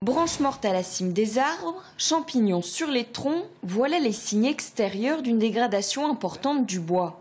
Branches mortes à la cime des arbres, champignons sur les troncs, voilà les signes extérieurs d'une dégradation importante du bois.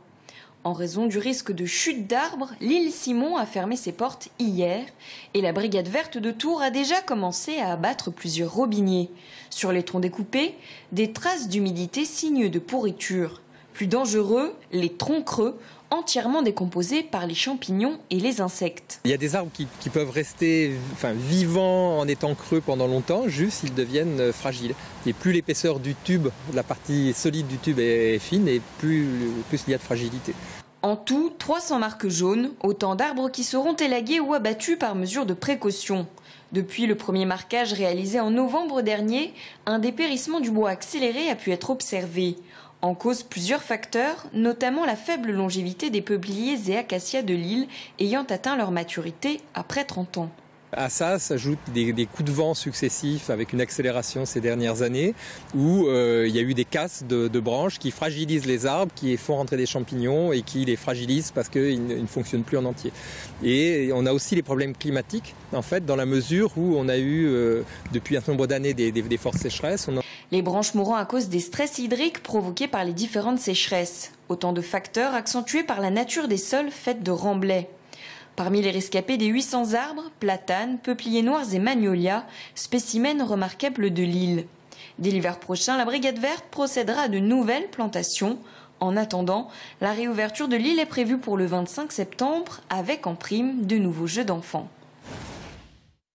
En raison du risque de chute d'arbres, l'île Simon a fermé ses portes hier et la brigade verte de Tours a déjà commencé à abattre plusieurs robiniers. Sur les troncs découpés, des traces d'humidité signe de pourriture. Plus dangereux, les troncs creux, entièrement décomposés par les champignons et les insectes. Il y a des arbres qui peuvent rester vivants en étant creux pendant longtemps, juste ils deviennent fragiles. Et plus l'épaisseur du tube, la partie solide du tube est fine, et plus il y a de fragilité. En tout, 300 marques jaunes, autant d'arbres qui seront élagués ou abattus par mesure de précaution. Depuis le premier marquage réalisé en novembre dernier, un dépérissement du bois accéléré a pu être observé. En cause plusieurs facteurs, notamment la faible longévité des peupliers et acacias de l'île ayant atteint leur maturité après 30 ans. À ça s'ajoutent des coups de vent successifs avec une accélération ces dernières années où il y a eu des casses de branches qui fragilisent les arbres, qui font rentrer des champignons et qui les fragilisent parce qu'ils ne fonctionnent plus en entier. Et on a aussi les problèmes climatiques, en fait, dans la mesure où on a eu depuis un nombre d'années des fortes sécheresses. Les branches mourant à cause des stress hydriques provoqués par les différentes sécheresses. Autant de facteurs accentués par la nature des sols faits de remblais. Parmi les rescapés des 800 arbres, platanes, peupliers noirs et magnolias, spécimens remarquables de l'île. Dès l'hiver prochain, la brigade verte procédera à de nouvelles plantations. En attendant, la réouverture de l'île est prévue pour le 25 septembre avec en prime de nouveaux jeux d'enfants.